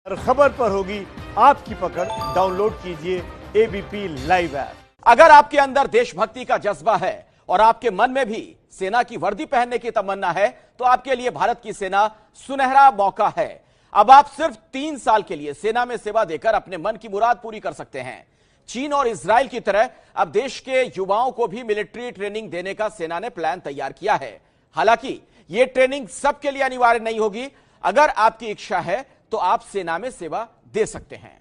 हर खबर पर होगी आपकी पकड़। डाउनलोड कीजिए एबीपी लाइव ऐप। अगर आपके अंदर देशभक्ति का जज्बा है और आपके मन में भी सेना की वर्दी पहनने की तमन्ना है तो आपके लिए भारत की सेना सुनहरा मौका है। अब आप सिर्फ 3 साल के लिए सेना में सेवा देकर अपने मन की मुराद पूरी कर सकते हैं। चीन और इजराइल की तरह अब देश के युवाओं को भी मिलिट्री ट्रेनिंग देने का सेना ने प्लान तैयार किया है। हालांकि यह ट्रेनिंग सबके लिए अनिवार्य नहीं होगी। अगर आपकी इच्छा है तो आप सेना में सेवा दे सकते हैं।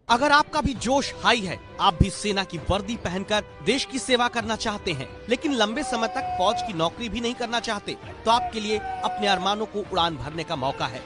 अगर आपका भी जोश हाई है, आप भी सेना की वर्दी पहनकर देश की सेवा करना चाहते हैं, लेकिन लंबे समय तक फौज की नौकरी भी नहीं करना चाहते, तो आपके लिए अपने अरमानों को उड़ान भरने का मौका है।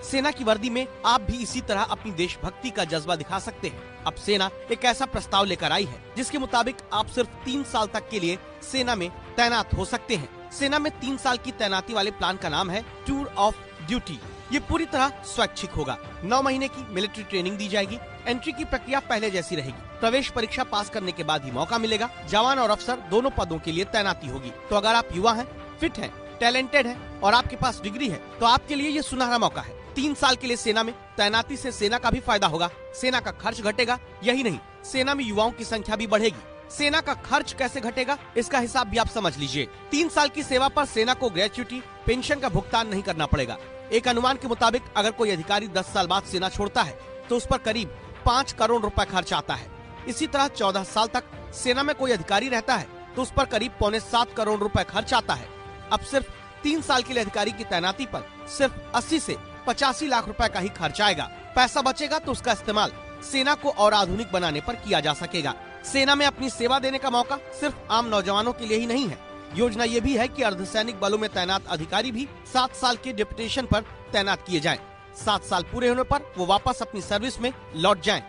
सेना की वर्दी में आप भी इसी तरह अपनी देशभक्ति का जज्बा दिखा सकते हैं। अब सेना एक ऐसा प्रस्ताव लेकर आई है जिसके मुताबिक आप सिर्फ 3 साल तक के लिए सेना में तैनात हो सकते हैं। सेना में 3 साल की तैनाती वाले प्लान का नाम है टूर ऑफ ड्यूटी। ये पूरी तरह स्वैच्छिक होगा। 9 महीने की मिलिट्री ट्रेनिंग दी जाएगी। एंट्री की प्रक्रिया पहले जैसी रहेगी। प्रवेश परीक्षा पास करने के बाद ही मौका मिलेगा। जवान और अफसर दोनों पदों के लिए तैनाती होगी। तो अगर आप युवा हैं, फिट हैं, टैलेंटेड हैं और आपके पास डिग्री है तो आपके लिए ये सुनहरा मौका है। 3 साल के लिए सेना में तैनाती से सेना का भी फायदा होगा। सेना का खर्च घटेगा। यही नहीं, सेना में युवाओं की संख्या भी बढ़ेगी। सेना का खर्च कैसे घटेगा, इसका हिसाब भी आप समझ लीजिए। 3 साल की सेवा पर सेना को ग्रेच्युटी पेंशन का भुगतान नहीं करना पड़ेगा। एक अनुमान के मुताबिक अगर कोई अधिकारी 10 साल बाद सेना छोड़ता है तो उस पर करीब 5 करोड़ रुपए खर्च आता है। इसी तरह 14 साल तक सेना में कोई अधिकारी रहता है तो उस पर करीब 6.25 करोड़ रुपए खर्च आता है। अब सिर्फ 3 साल के लिए अधिकारी की तैनाती पर सिर्फ 80 से 85 लाख रुपए का ही खर्च आएगा। पैसा बचेगा तो उसका इस्तेमाल सेना को और आधुनिक बनाने पर किया जा सकेगा। सेना में अपनी सेवा देने का मौका सिर्फ आम नौजवानों के लिए ही नहीं है। योजना ये भी है कि अर्धसैनिक बलों में तैनात अधिकारी भी 7 साल के डिप्यूटेशन पर तैनात किए जाएं। 7 साल पूरे होने पर वो वापस अपनी सर्विस में लौट जाएं।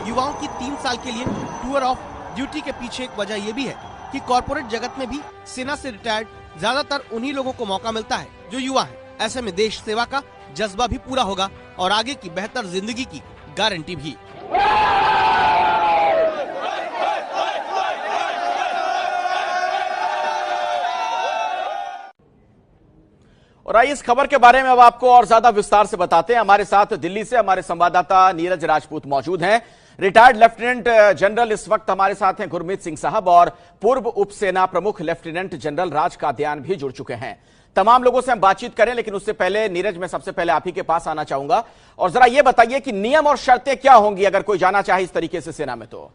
युवाओं की 3 साल के लिए टूर ऑफ ड्यूटी के पीछे एक वजह ये भी है कि कॉर्पोरेट जगत में भी सेना से रिटायर्ड ज्यादातर उन्हीं लोगों को मौका मिलता है जो युवा है। ऐसे में देश सेवा का जज्बा भी पूरा होगा और आगे की बेहतर जिंदगी की गारंटी भी। और आइए इस खबर के बारे में अब आपको और ज्यादा विस्तार से बताते हैं। हमारे साथ दिल्ली से हमारे संवाददाता नीरज राजपूत मौजूद हैं। रिटायर्ड लेफ्टिनेंट जनरल इस वक्त हमारे साथ हैं गुरमीत सिंह साहब, और पूर्व उप सेना प्रमुख लेफ्टिनेंट जनरल राज कादियान भी जुड़ चुके हैं। तमाम लोगों से हम बातचीत करें, लेकिन उससे पहले नीरज, मैं सबसे पहले आप ही के पास आना चाहूंगा और जरा ये बताइए कि नियम और शर्तें क्या होंगी अगर कोई जाना चाहे इस तरीके से सेना में। तो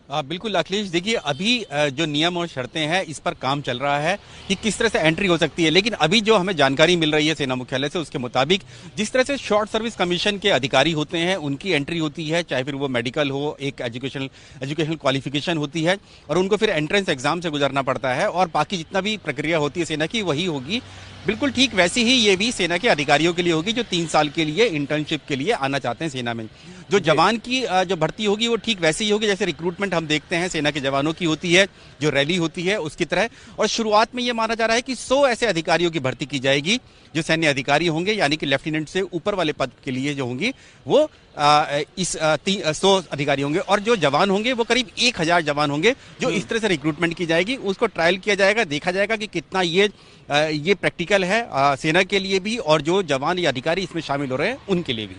बिल्कुल अखिलेश, देखिए अभी जो नियम और शर्तें हैं इस पर काम चल रहा है कि किस तरह से एंट्री हो सकती है। लेकिन अभी जो हमें जानकारी मिल रही है सेना मुख्यालय से, उसके मुताबिक जिस तरह से शॉर्ट सर्विस कमीशन के अधिकारी होते हैं उनकी एंट्री होती है, चाहे फिर वो मेडिकल हो, एक एजुकेशनल क्वालिफिकेशन होती है और उनको फिर एंट्रेंस एग्जाम से गुजरना पड़ता है और बाकी जितना भी प्रक्रिया होती है सेना की वही होगी। बिल्कुल ठीक वैसी ही ये भी सेना के अधिकारियों के लिए होगी जो 3 साल के लिए इंटर्नशिप के लिए आना चाहते हैं सेना में। जो जवान की जो भर्ती होगी वो ठीक वैसे ही होगी जैसे रिक्रूटमेंट हम देखते हैं सेना के जवानों की होती है, जो रैली होती है उसकी तरह। और शुरुआत में ये माना जा रहा है कि 100 ऐसे अधिकारियों की भर्ती की जाएगी जो सैन्य अधिकारी होंगे, यानी कि लेफ्टिनेंट से ऊपर वाले पद के लिए जो होंगी वो 100 अधिकारी होंगे। और जो जवान होंगे वो करीब 1000 जवान होंगे जो इस तरह से रिक्रूटमेंट की जाएगी। उसको ट्रायल किया जाएगा, देखा जाएगा कि कितना ये प्रैक्टिकल है सेना के लिए भी और जो जवान या अधिकारी इसमें शामिल हो रहे हैं उनके लिए भी।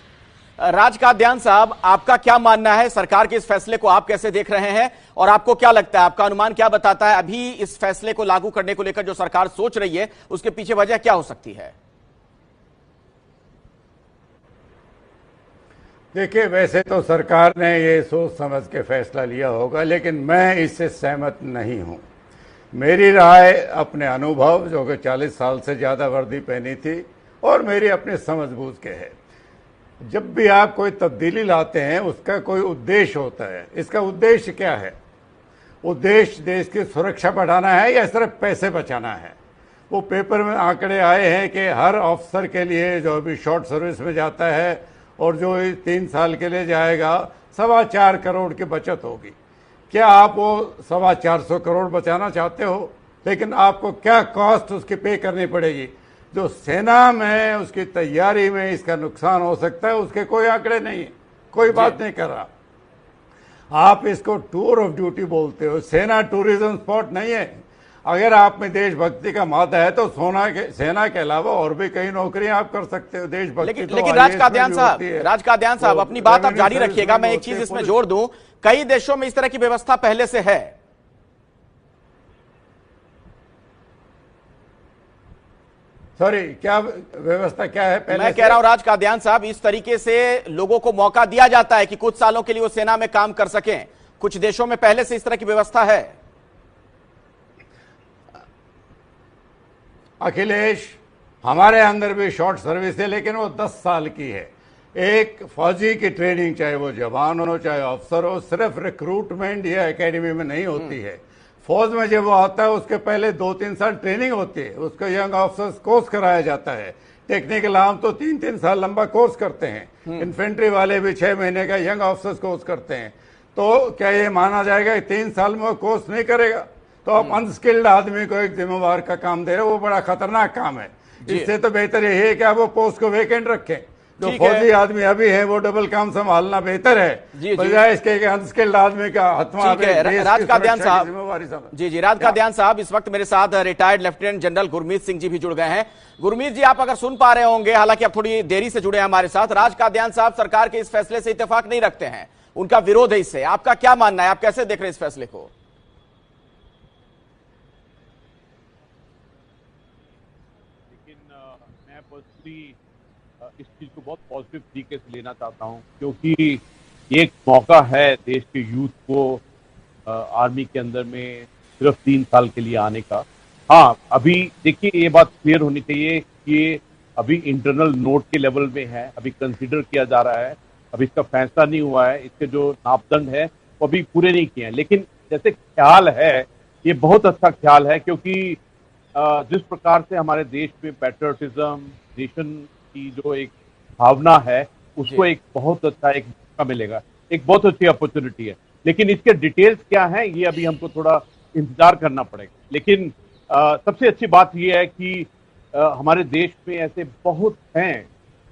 राज कादियान साहब, आपका क्या मानना है? सरकार के इस फैसले को आप कैसे देख रहे हैं और आपको क्या लगता है, आपका अनुमान क्या बताता है अभी इस फैसले को लागू करने को लेकर जो सरकार सोच रही है उसके पीछे वजह क्या हो सकती है? देखिए, वैसे तो सरकार ने ये सोच समझ के फैसला लिया होगा, लेकिन मैं इससे सहमत नहीं हूं। मेरी राय अपने अनुभव, जो कि 40 साल से ज़्यादा वर्दी पहनी थी, और मेरी अपने समझबूझ के है। जब भी आप कोई तब्दीली लाते हैं उसका कोई उद्देश्य होता है। इसका उद्देश्य क्या है? उद्देश्य देश की सुरक्षा बढ़ाना है या सिर्फ पैसे बचाना है? वो पेपर में आंकड़े आए हैं कि हर ऑफिसर के लिए जो अभी शॉर्ट सर्विस में जाता है और जो 3 साल के लिए जाएगा 4.25 करोड़ की बचत होगी। क्या आप वो 425 करोड़ बचाना चाहते हो? लेकिन आपको क्या कॉस्ट उसकी पे करनी पड़ेगी? जो सेना में उसकी तैयारी में इसका नुकसान हो सकता है उसके कोई आंकड़े नहीं है, कोई बात नहीं कर रहा। आप इसको टूर ऑफ ड्यूटी बोलते हो, सेना टूरिज्म स्पॉट नहीं है। अगर आप में देशभक्ति का मादा है तो सेना के अलावा और भी कई नौकरियां आप कर सकते हो। देशभक्ति लेकिन राज कादियान साहब अपनी बात आप जारी रखिएगा। मैं एक चीज इसमें जोड़ दूं, कई देशों में इस तरह की व्यवस्था पहले से है। सॉरी, क्या व्यवस्था क्या है पहले? मैं कह रहा हूं राज कादियान साहब, इस तरीके से लोगों को मौका दिया जाता है कि कुछ सालों के लिए वो सेना में काम कर सकें। कुछ देशों में पहले से इस तरह की व्यवस्था है। अखिलेश, हमारे अंदर भी शॉर्ट सर्विस है, लेकिन वो 10 साल की है। एक फौजी की ट्रेनिंग, चाहे वो जवान हो चाहे अफसर हो, सिर्फ रिक्रूटमेंट या एकेडमी में नहीं होती है। फौज में जब वो आता है उसके पहले 2-3 साल ट्रेनिंग होती है, उसको यंग ऑफिसर्स कोर्स कराया जाता है। टेक्निकल आर्म तो 3-3 साल लंबा कोर्स करते हैं। इन्फेंट्री वाले भी 6 महीने का यंग ऑफिसर्स कोर्स करते हैं। तो क्या ये माना जाएगा कि 3 साल में वो कोर्स नहीं करेगा? तो आप अनस्किल्ड आदमी को एक जिम्मेवार का काम दे रहे हो, वो बड़ा खतरनाक काम है। इससे तो बेहतर यही है कि आप वो पोस्ट को वेकेंट रखें। जो फौजी आदमी अभी है वो डबल काम संभालना बेहतर है, बजाय इसके अनस्किल्ड आदमी का हथवा। राज कादियान साहब, जी राज कादियान साहब, इस वक्त मेरे साथ retired lieutenant general Gurmeet Singh ji भी जुड़ गए हैं। गुरमीत जी, आप अगर सुन पा रहे होंगे, हालांकि आप थोड़ी देरी से जुड़े हैं हमारे साथ। राज कादियान साहब सरकार के इस फैसले से इत्तेफाक नहीं रखते हैं, उनका विरोध है इससे। आपका क्या मानना है, आप कैसे देख रहे हैं इस फैसले को? मैं पर्सनली इस चीज को बहुत पॉजिटिव तरीके से लेना चाहता हूं, क्योंकि एक मौका है देश के यूथ को आर्मी के अंदर में सिर्फ 3 साल के लिए आने का। हाँ, अभी देखिए ये बात क्लियर होनी चाहिए कि अभी इंटरनल नोट के लेवल में है, अभी कंसीडर किया जा रहा है, अभी इसका फैसला नहीं हुआ है, इसके जो मापदंड है वो अभी पूरे नहीं किए हैं। लेकिन जैसे ख्याल है, ये बहुत अच्छा ख्याल है, क्योंकि जिस प्रकार से हमारे देश में पैट्रियटिज्म, नेशन की जो एक भावना है, उसको एक बहुत अच्छा एक मौका मिलेगा, एक बहुत अच्छी अपॉर्चुनिटी है। लेकिन इसके डिटेल्स क्या हैं, ये अभी हमको थोड़ा इंतजार करना पड़ेगा। लेकिन सबसे अच्छी बात ये है कि हमारे देश में ऐसे बहुत हैं।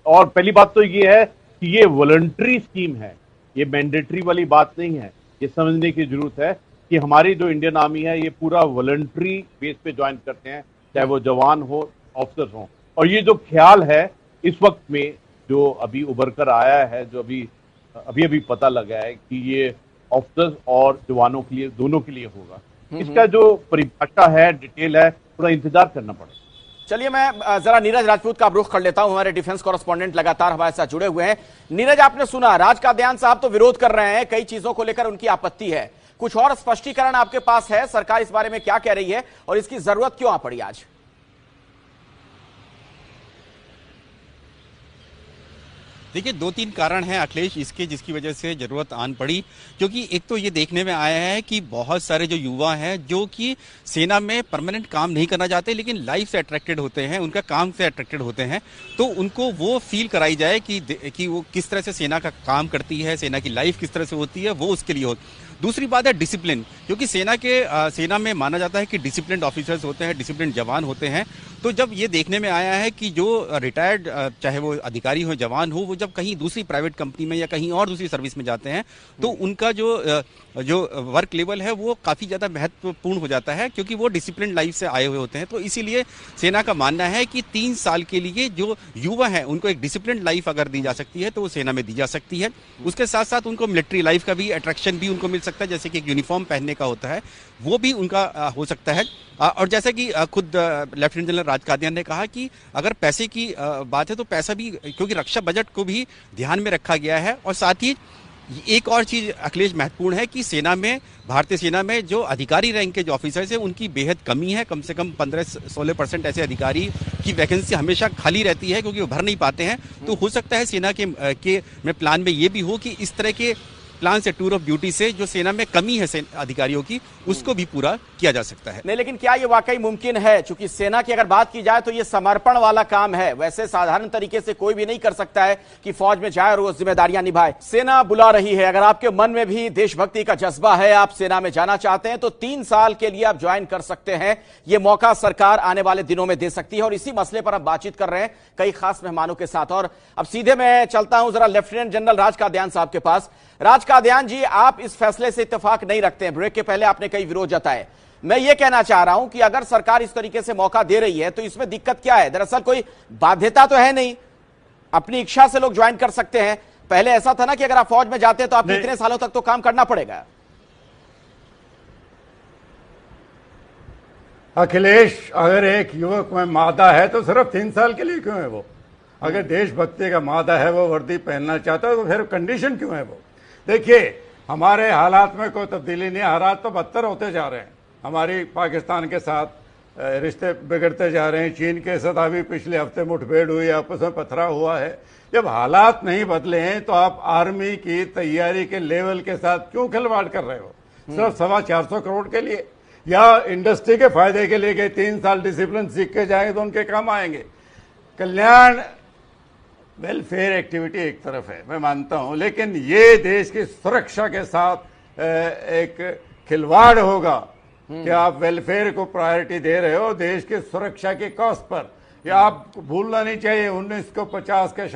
और पहली बात तो ये है कि ये वॉलंटरी स्कीम है, ये मैंडेटरी वाली बात नहीं है। ये समझने की जरूरत है कि हमारी जो इंडियन आर्मी है, ये पूरा वॉलंटरी बेस पे ज्वाइन करते हैं, चाहे वो जवान हो, ऑफिसर हो। और ये जो ख्याल है इस वक्त में जो अभी उभर कर आया है, जो अभी पता लगा है कि ये ऑफिसर्स और जवानों के लिए, दोनों के लिए होगा। इसका जो परिभाषा है, डिटेल है, थोड़ा इंतजार करना पड़ेगा। चलिए, मैं जरा नीरज राजपूत का रुख कर लेता हूं। हमारे डिफेंस कॉरेस्पॉन्डेंट लगातार हमारे साथ जुड़े हुए हैं। नीरज, आपने सुना, राज कादियान साहब तो विरोध कर रहे हैं, कई चीजों को लेकर उनकी आपत्ति है। कुछ और स्पष्टीकरण आपके पास है? सरकार इस बारे में क्या कह रही है और इसकी जरूरत क्यों आ पड़ी आज? देखिए, 2-3 कारण हैं अखिलेश इसके, जिसकी वजह से जरूरत आन पड़ी। क्योंकि एक तो ये देखने में आया है कि बहुत सारे जो युवा हैं जो कि सेना में परमानेंट काम नहीं करना चाहते, लेकिन लाइफ से अट्रैक्टेड होते हैं, उनका काम से अट्रैक्टेड होते हैं, तो उनको वो फील कराई जाए कि वो किस तरह से सेना का काम करती है, सेना की लाइफ किस तरह से होती है, वो उसके लिए हो। दूसरी बात है डिसिप्लिन, क्योंकि सेना में माना जाता है कि डिसिप्लिन ऑफिसर्स होते हैं, डिसिप्लिन जवान होते हैं। तो जब ये देखने में आया है कि जो रिटायर्ड, चाहे वो अधिकारी हो, जवान हो, वो जब कहीं दूसरी प्राइवेट कंपनी में या कहीं और दूसरी सर्विस में जाते हैं, तो उनका जो वर्क लेवल है वो काफ़ी ज़्यादा महत्वपूर्ण हो जाता है, क्योंकि वो डिसिप्लिन लाइफ से आए हुए होते हैं। तो इसीलिए सेना का मानना है कि 3 साल के लिए जो युवा हैं उनको एक डिसिप्लिन लाइफ अगर दी जा सकती है तो वो सेना में दी जा सकती है। उसके साथ साथ उनको मिलिट्री लाइफ का भी अट्रैक्शन भी उनको मिल सकता है, जैसे कि एक यूनिफॉर्म पहनने का होता है, वो भी उनका हो सकता है। और जैसा कि खुद लेफ्टिनेंट जनरल राज कादियान ने कहा कि अगर पैसे की बात है तो पैसा भी, क्योंकि रक्षा बजट को भी ध्यान में रखा गया है। और साथ ही एक और चीज अखिलेश महत्वपूर्ण है कि सेना में, भारतीय सेना में जो अधिकारी रैंक के जो ऑफिसर्स हैं उनकी बेहद कमी है। कम से कम 15-16% ऐसे अधिकारी की वैकेंसी हमेशा खाली रहती है, क्योंकि वो भर नहीं पाते हैं। तो हो सकता है सेना के में प्लान में ये भी हो कि इस तरह के प्लान से, टूर ऑफ ड्यूटी से जो सेना में कमी है अधिकारियों की, उसको भी पूरा किया जा सकता है। नहीं, लेकिन क्या ये वाकई मुमकिन है? चूंकि सेना की अगर बात की जाए तो ये समर्पण वाला काम है। वैसे साधारण तरीके से कोई भी नहीं कर सकता है कि फौज में जाए और वो जिम्मेदारियां निभाए। सेना बुला रही है, अगर आपके मन में भी देशभक्ति का जज्बा है, आप सेना में जाना चाहते हैं, तो 3 साल के लिए आप ज्वाइन कर सकते हैं। ये मौका सरकार आने वाले दिनों में दे सकती है और इसी मसले पर अब बातचीत कर रहे हैं कई खास मेहमानों के साथ। और अब सीधे मैं चलता हूं जरा लेफ्टिनेंट जनरल राज कादियान साहब के पास। राज कादियान जी, आप इस फैसले से इत्तेफाक नहीं रखते हैं। ब्रेक के पहले आपने कई विरोध जताए। मैं ये कहना चाह रहा हूं कि अगर सरकार इस तरीके से मौका दे रही है तो इसमें दिक्कत क्या है? दरअसल कोई बाध्यता तो है नहीं, अपनी इच्छा से लोग ज्वाइन कर सकते हैं। पहले ऐसा था ना कि अगर आप फौज में जाते हैं तो आपको इतने सालों तक तो काम करना पड़ेगा। अखिलेश, अगर एक युवक में मादा है तो सिर्फ 3 साल के लिए क्यों है वो? अगर देशभक्ति का मादा है, वो वर्दी पहनना चाहता है, तो फिर कंडीशन क्यों है वो? देखिए, हमारे हालात में कोई तब्दीली नहीं, हालात तो बदतर होते जा रहे हैं। हमारी पाकिस्तान के साथ रिश्ते बिगड़ते जा रहे हैं। चीन के साथ अभी पिछले हफ्ते मुठभेड़ हुई, आपस में पथराव हुआ है। जब हालात नहीं बदले हैं तो आप आर्मी की तैयारी के लेवल के साथ क्यों खिलवाड़ कर रहे हो? सिर्फ 425 करोड़ के लिए या इंडस्ट्री के फायदे के लिए कि 3 साल डिसिप्लिन सीख के जाएंगे तो उनके काम आएंगे। कल्याण वेलफेयर एक्टिविटी एक तरफ है, मैं मानता हूं, लेकिन ये देश की सुरक्षा के साथ एक खिलवाड़ होगा कि आप वेलफेयर को प्रायोरिटी दे रहे हो देश की सुरक्षा के कॉस्ट पर। या आप भूलना नहीं चाहिए 1950 के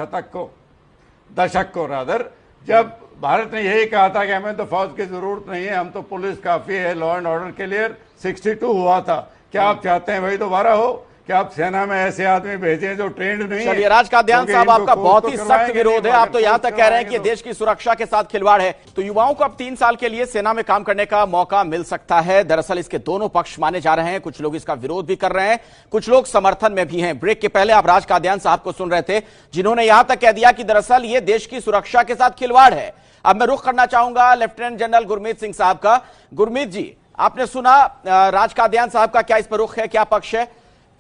दशक को रादर, जब भारत ने यही कहा था कि हमें तो फौज की जरूरत नहीं है, हम तो पुलिस काफी है लॉ एंड ऑर्डर के लिए। 62 हुआ था। क्या आप चाहते हैं वही दोबारा हो? क्या आप सेना में ऐसे आदमी भेजें जो ट्रेंड नहीं है? चलिए, राज कादियान साहब, आपका बहुत ही सख्त विरोध है। आप तो यहां तक कह रहे हैं कि देश की सुरक्षा के साथ खिलवाड़ है। तो युवाओं को अब 3 साल के लिए सेना में काम करने का मौका मिल सकता है। दरअसल इसके दोनों पक्ष माने जा रहे हैं। कुछ लोग इसका विरोध भी कर रहे हैं, कुछ लोग समर्थन में भी हैं। ब्रेक के पहले आप राज कादियान साहब को सुन रहे थे, जिन्होंने यहां तक कह दिया कि दरअसल ये देश की सुरक्षा के साथ खिलवाड़ है। अब मैं रुख करना चाहूंगा लेफ्टिनेंट जनरल गुरमीत सिंह साहब का। गुरमीत जी, आपने सुना राज कादियान साहब का, क्या इस पर रुख है, क्या पक्ष है?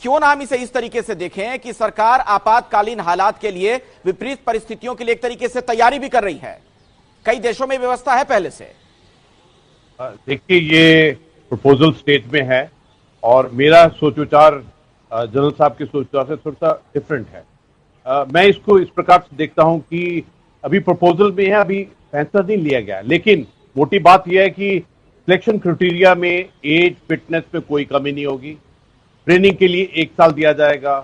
क्यों ना हम इसे इस तरीके से देखें कि सरकार आपातकालीन हालात के लिए, विपरीत परिस्थितियों के लिए एक तरीके से तैयारी भी कर रही है। कई देशों में व्यवस्था है पहले से। देखिए, ये प्रपोजल स्टेट में है और मेरा सोच विचार जनरल साहब के सोच विचार से थोड़ा सा डिफरेंट है। मैं इसको इस प्रकार से देखता हूं कि अभी प्रपोजल में है, अभी फैसला नहीं लिया गया, लेकिन मोटी बात यह है कि सिलेक्शन क्राइटेरिया में एज, फिटनेस में कोई कमी नहीं होगी। ट्रेनिंग के लिए 1 साल दिया जाएगा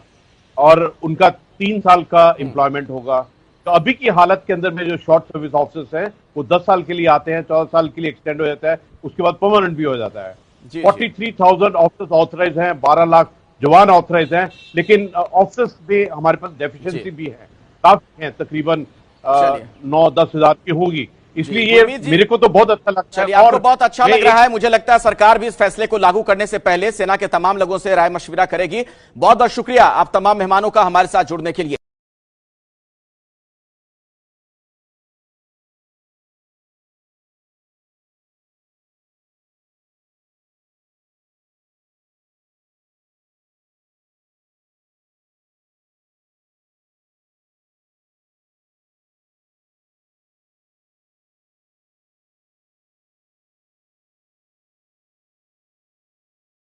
और उनका 3 साल का एम्प्लॉयमेंट होगा। तो अभी की हालत के अंदर में जो शॉर्ट सर्विस ऑफिसर्स हैं वो 10 साल के लिए आते हैं, 14 साल के लिए एक्सटेंड हो जाता है, उसके बाद परमानेंट भी हो जाता है। 43,000 ऑफिसर्स ऑथराइज हैं, 12 लाख जवान ऑथराइज हैं, लेकिन ऑफिसर्स में हमारे पास डेफिशिएंसी भी है, काफी है, तकरीबन 9-10 हजार की होगी। इसलिए ये मेरे को तो बहुत अच्छा लगता है। आपको बहुत अच्छा लग रहा है। मुझे लगता है सरकार भी इस फैसले को लागू करने से पहले सेना के तमाम लोगों से राय मशविरा करेगी। बहुत बहुत शुक्रिया आप तमाम मेहमानों का हमारे साथ जुड़ने के लिए।